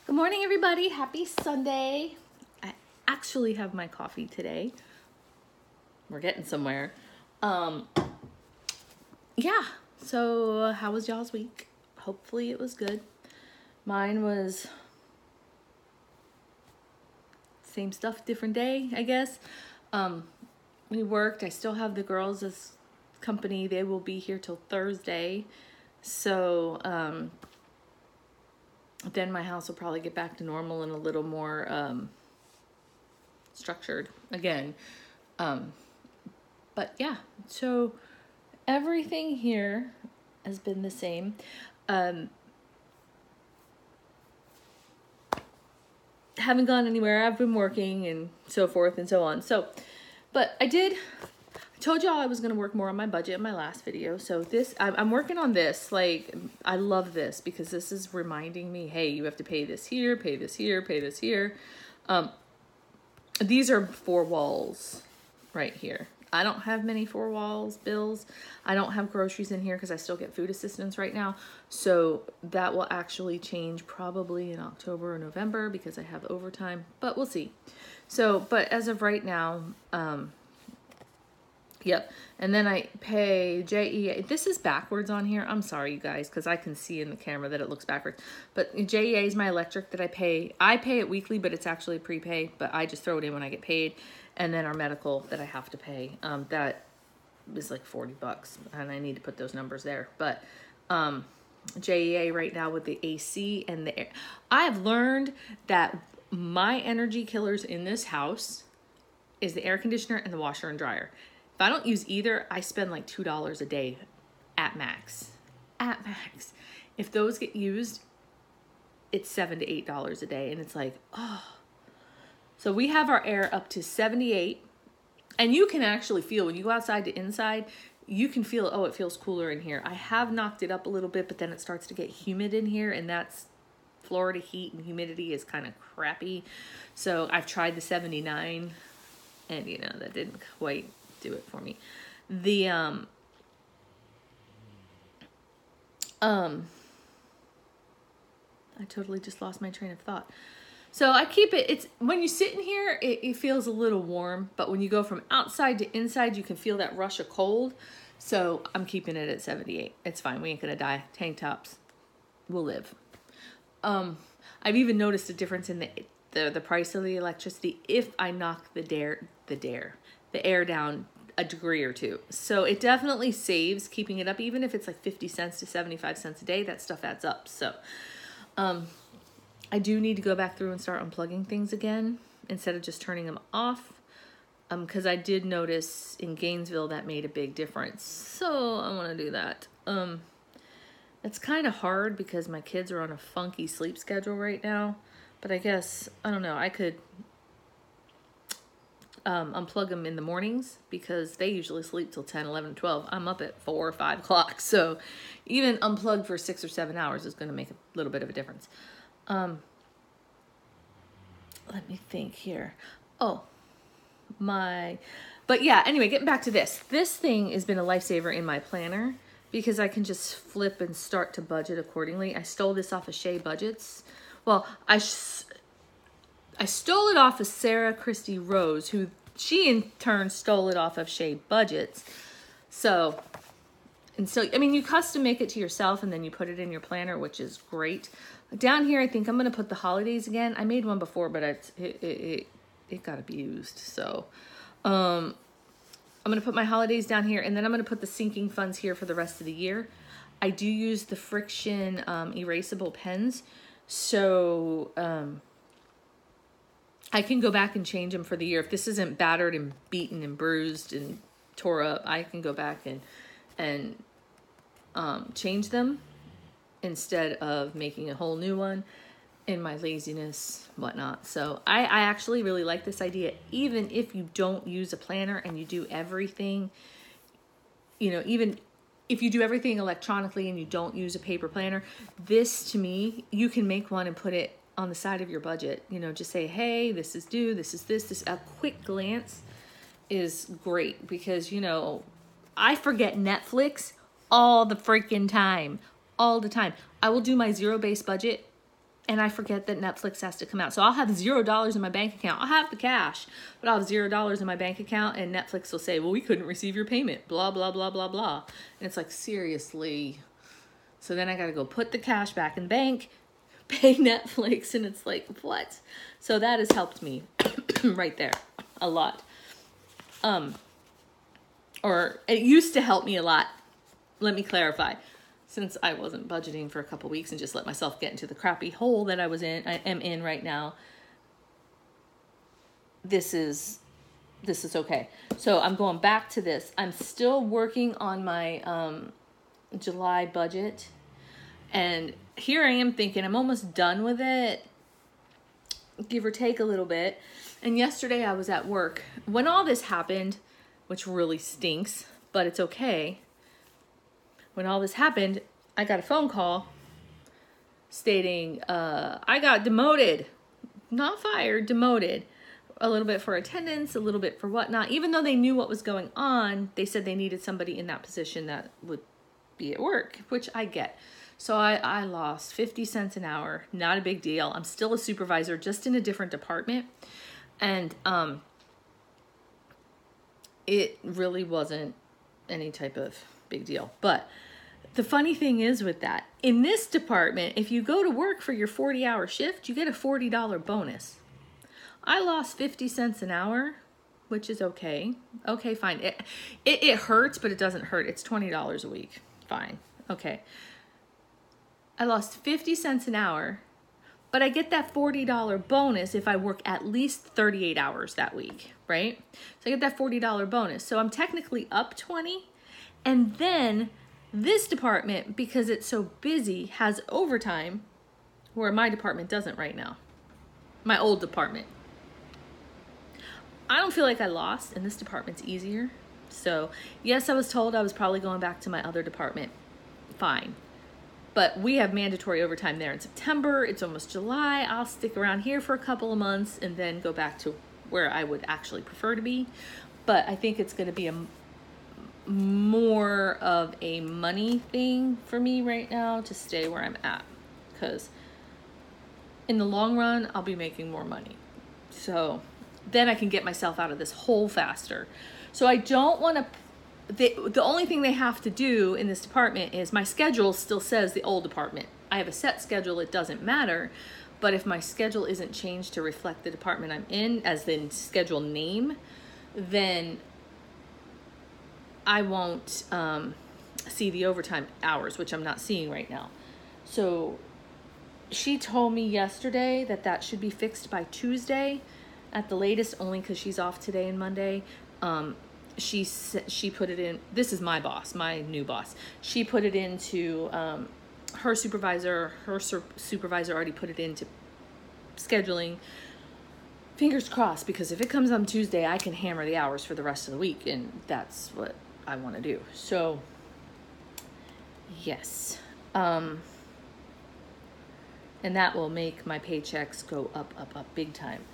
Good morning, everybody. Happy Sunday. I actually have my coffee today. We're getting somewhere. Yeah. So how was y'all's week? Hopefully it was good. Mine was same stuff, different day, I guess. We worked. I still have the girls as company. They will be here till Thursday. So, then my house will probably get back to normal and a little more structured again. But yeah, so everything here has been the same. Haven't gone anywhere. I've been working and so forth and so on. So, but I told y'all I was going to work more on my budget in my last video. So I'm working on this. Like, I love this because this is reminding me, hey, you have to pay this here, pay this here, pay this here. These are 4 walls right here. I don't have many 4 walls bills. I don't have groceries in here because I still get food assistance right now. So that will actually change probably in October or November because I have overtime, but we'll see. So, but as of right now, yep. And then I pay JEA. This is backwards on here. I'm sorry, you guys, because I can see in the camera that it looks backwards. But JEA is my electric that I pay. I pay it weekly, but it's actually prepay. But I just throw it in when I get paid. And then our medical that I have to pay. That is like $40, and I need to put those numbers there. But JEA right now with the AC and the air. I've learned that my energy killers in this house is the air conditioner and the washer and dryer. If I don't use either, I spend like $2 a day at max. At max. If those get used, it's $7 to $8 a day. And it's like, oh. So we have our air up to 78. And you can actually feel, when you go outside to inside, you can feel, oh, it feels cooler in here. I have knocked it up a little bit, but then it starts to get humid in here. And that's Florida heat, and humidity is kind of crappy. So I've tried the 79. And, you know, that didn't quite do it for me. I totally just lost my train of thought. So I keep it, it's when you sit in here, it feels a little warm, but when you go from outside to inside, you can feel that rush of cold. So I'm keeping it at 78. It's fine. We ain't gonna die. Tank tops. We'll live. I've even noticed a difference in the price of the electricity if I knock the air down a degree or two. So it definitely saves keeping it up, even if it's like 50 cents to 75 cents a day. That stuff adds up. So I do need to go back through and start unplugging things again instead of just turning them off, because I did notice in Gainesville that made a big difference. So I want to do that. It's kind of hard because my kids are on a funky sleep schedule right now, but I guess, I don't know, I could unplug them in the mornings because they usually sleep till 10, 11, 12. I'm up at 4 or 5 o'clock. So even unplugged for 6 or 7 hours is going to make a little bit of a difference. Let me think here. But yeah, anyway, getting back to this. This thing has been a lifesaver in my planner because I can just flip and start to budget accordingly. I stole this off of Shea Budgets. Well, I stole it off of Sarah Kristi Rose, who she in turn stole it off of Shea Budgets. So, I mean, you custom make it to yourself and then you put it in your planner, which is great. Down here, I think I'm going to put the holidays again. I made one before, but it got abused. So, I'm going to put my holidays down here, and then I'm going to put the sinking funds here for the rest of the year. I do use the friction erasable pens. So, I can go back and change them for the year. If this isn't battered and beaten and bruised and tore up, I can go back and change them instead of making a whole new one in my laziness, whatnot. So I actually really like this idea. Even if you don't use a planner and you do everything, you know, even if you do everything electronically and you don't use a paper planner, this to me, you can make one and put it on the side of your budget. You know, just say, hey, this is due, this is this. A quick glance is great because, you know, I forget Netflix all the freaking time. All the time. I will do my zero-based budget and I forget that Netflix has to come out. So I'll have $0 in my bank account. I'll have the cash, but I'll have $0 in my bank account, and Netflix will say, well, we couldn't receive your payment, blah, blah, blah, blah, blah. And it's like, seriously. So then I got to go put the cash back in the bank, pay Netflix, and it's like, what? So that has helped me right there a lot. Or it used to help me a lot. Let me clarify. Since I wasn't budgeting for a couple weeks and just let myself get into the crappy hole that I am in right now, this is okay. So I'm going back to this. I'm still working on my July budget, and here I am thinking I'm almost done with it, give or take a little bit. And yesterday I was at work when all this happened, which really stinks, but it's okay. When all this happened, I got a phone call stating I got demoted, not fired, demoted, a little bit for attendance, a little bit for whatnot. Even though they knew what was going on, they said they needed somebody in that position that would be at work, which I get. So I lost 50 cents an hour, not a big deal. I'm still a supervisor, just in a different department. And it really wasn't any type of big deal. But the funny thing is with that, in this department, if you go to work for your 40-hour shift, you get a $40 bonus. I lost 50 cents an hour, which is okay. Okay, fine. It hurts, but it doesn't hurt. It's $20 a week. Fine. Okay. I lost 50 cents an hour, but I get that $40 bonus if I work at least 38 hours that week, right? So I get that $40 bonus. So I'm technically up 20. And then this department, because it's so busy, has overtime, where my department doesn't right now. My old department. I don't feel like I lost, and this department's easier. So yes, I was told I was probably going back to my other department. Fine. But we have mandatory overtime there in September. It's almost July. I'll stick around here for a couple of months and then go back to where I would actually prefer to be. But I think it's going to be more of a money thing for me right now to stay where I'm at. Because in the long run, I'll be making more money. So then I can get myself out of this hole faster. So I don't want to... The only thing they have to do in this department is my schedule still says the old department. I have a set schedule. It doesn't matter. But if my schedule isn't changed to reflect the department I'm in as the schedule name, then I won't see the overtime hours, which I'm not seeing right now. So she told me yesterday that should be fixed by Tuesday at the latest, only because she's off today and Monday. She put it in, this is my boss, my new boss. She put it into her supervisor already put it into scheduling. Fingers crossed, because if it comes on Tuesday, I can hammer the hours for the rest of the week, and that's what I want to do. So, yes. And that will make my paychecks go up big time.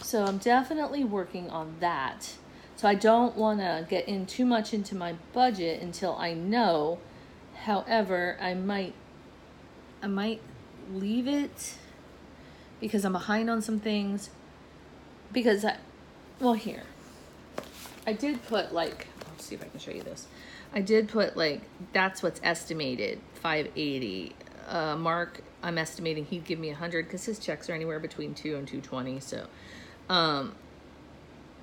So I'm definitely working on that. So I don't want to get in too much into my budget until I know. However, I might leave it because I'm behind on some things. Because here. I did put let's see if I can show you this. I did put that's what's estimated, $580. Mark, I'm estimating he'd give me $100 because his checks are anywhere between $2 and $220. So,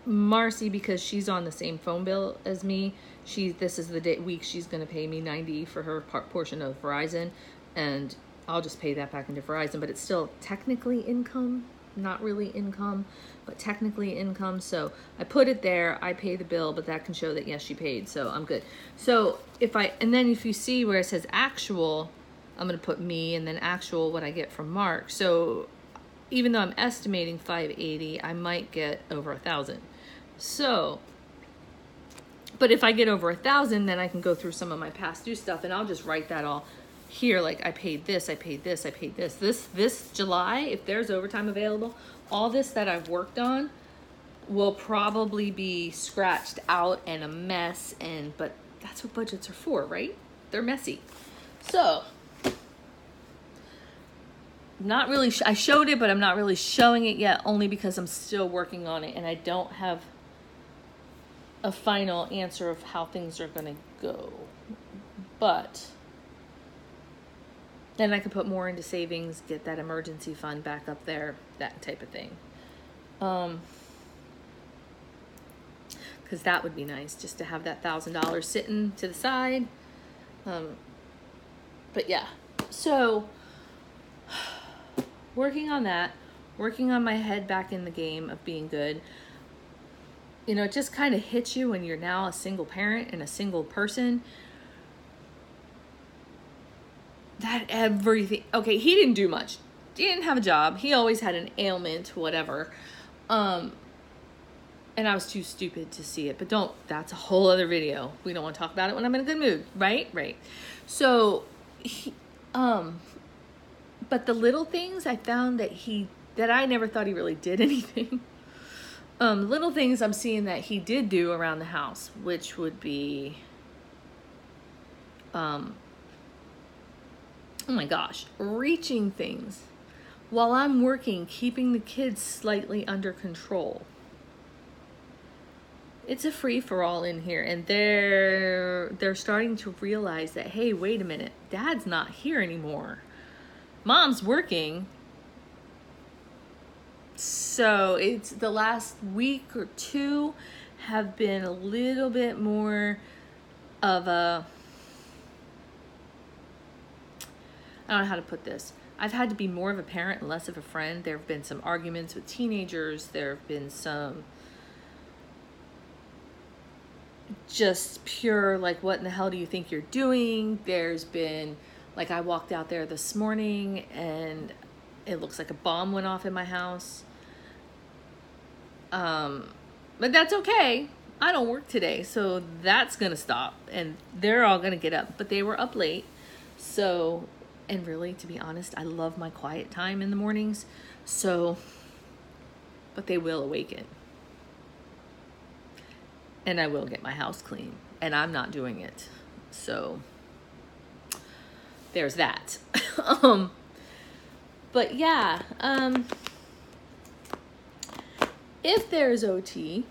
Marcy, because she's on the same phone bill as me, this is the week she's going to pay me $90 for her portion of Verizon, and I'll just pay that back into Verizon. But it's still technically income, not really income, but technically income. So I put it there. I pay the bill, but that can show that yes, she paid. So I'm good. So then if you see where it says actual, I'm going to put me and then actual what I get from Mark. So even though I'm estimating $580, I might get over $1,000. So, but if I get over $1,000, then I can go through some of my past due stuff, and I'll just write that all here. I paid this, I paid this, I paid this. This July, if there's overtime available, all this that I've worked on will probably be scratched out and a mess. But that's what budgets are for, right? They're messy. So, not really, I showed it, but I'm not really showing it yet, only because I'm still working on it and I don't have a final answer of how things are going to go. But then I could put more into savings, get that emergency fund back up there, that type of thing. Because that would be nice, just to have that $1,000 sitting to the side. But yeah, so working on that, working on my head back in the game of being good. You know, it just kind of hits you when you're now a single parent and a single person. That everything, okay, he didn't do much. He didn't have a job. He always had an ailment, whatever. And I was too stupid to see it, but that's a whole other video. We don't want to talk about it when I'm in a good mood, right? Right. So, but the little things I found that I never thought he really did anything. Little things I'm seeing that he did do around the house, which would be, oh my gosh, reaching things while I'm working, keeping the kids slightly under control. It's a free-for-all in here, and they're starting to realize that, hey, wait a minute, Dad's not here anymore. Mom's working. So it's the last week or two have been a little bit more of a, I don't know how to put this. I've had to be more of a parent and less of a friend. There have been some arguments with teenagers. There have been some just pure, like, what in the hell do you think you're doing? There's been, like, I walked out there this morning and it looks like a bomb went off in my house. But that's okay. I don't work today, so that's gonna stop, and they're all gonna get up. But they were up late, so, and really, to be honest, I love my quiet time in the mornings. So, but they will awaken, and I will get my house clean, and I'm not doing it. So there's that. But yeah, if there's OT,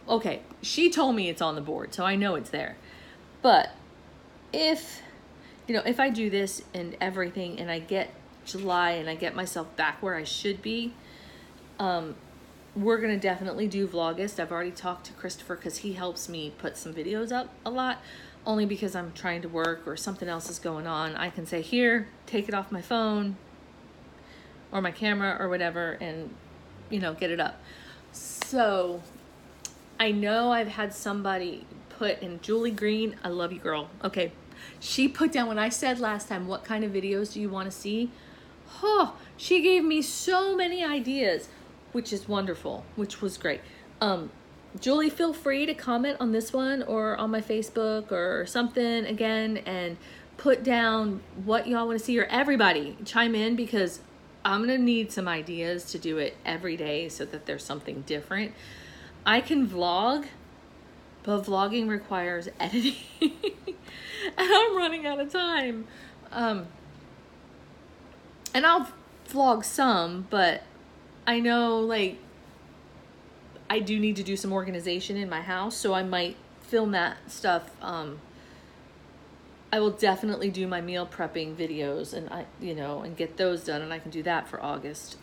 okay, she told me it's on the board, so I know it's there. But if, you know, if I do this and everything and I get July and I get myself back where I should be, we're going to definitely do Vlogust. I've already talked to Christopher because he helps me put some videos up a lot, only because I'm trying to work or something else is going on. I can say, here, take it off my phone or my camera or whatever and, you know, get it up. So I know I've had somebody put in, Julie Green, I love you, girl. Okay. She put down, when I said last time, what kind of videos do you want to see? Oh, she gave me so many ideas, which is wonderful, which was great. Julie, feel free to comment on this one or on my Facebook or something again and put down what y'all want to see, or everybody chime in, because I'm going to need some ideas to do it every day so that there's something different. I can vlog, but vlogging requires editing. And I'm running out of time. And I'll vlog some, but I know, like, I do need to do some organization in my house, so I might film that stuff. I will definitely do my meal prepping videos and and get those done, and I can do that for August.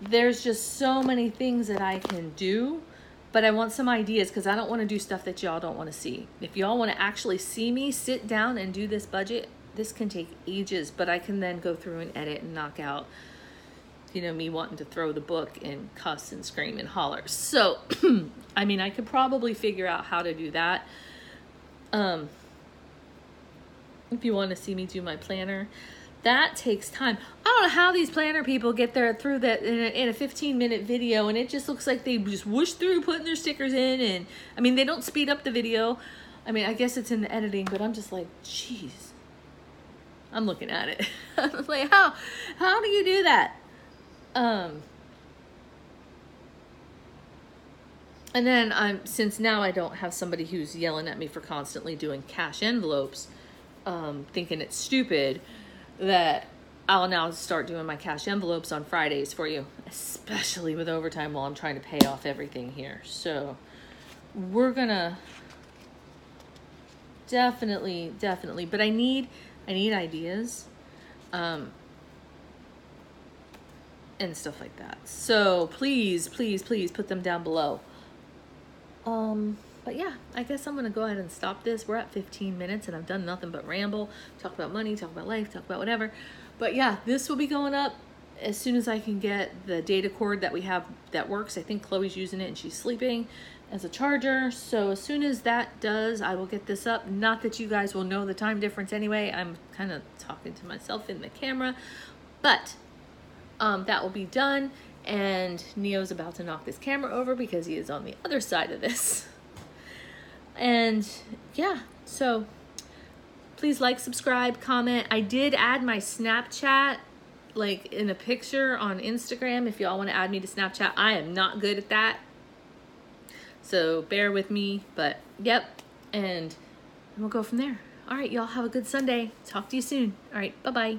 There's just so many things that I can do, but I want some ideas because I don't want to do stuff that y'all don't want to see. If y'all want to actually see me sit down and do this budget, this can take ages, but I can then go through and edit and knock out, me wanting to throw the book and cuss and scream and holler. So, I mean, I could probably figure out how to do that. If you want to see me do my planner, that takes time. I don't know how these planner people get there through that in a 15-minute video, and it just looks like they just whoosh through putting their stickers in, and I mean, they don't speed up the video. I mean, I guess it's in the editing, but I'm just like, geez. I'm looking at it. I'm like, how do you do that? And then since now I don't have somebody who's yelling at me for constantly doing cash envelopes, thinking it's stupid, that I'll now start doing my cash envelopes on Fridays for you, especially with overtime while I'm trying to pay off everything here. So we're gonna definitely, but I need ideas, and stuff like that. So please put them down below. But yeah, I guess I'm gonna go ahead and stop this. We're at 15 minutes and I've done nothing but ramble, talk about money, talk about life, talk about whatever. But yeah, this will be going up as soon as I can get the data cord that we have that works. I think Chloe's using it and she's sleeping as a charger. So as soon as that does, I will get this up. Not that you guys will know the time difference anyway. I'm kind of talking to myself in the camera, but that will be done. And Neo's about to knock this camera over because he is on the other side of this. And yeah, so please like, subscribe, comment. I did add my Snapchat like in a picture on Instagram. If y'all want to add me to Snapchat, I am not good at that, so bear with me. But yep, and we'll go from there. All right, y'all have a good Sunday. Talk to you soon. All right, bye-bye.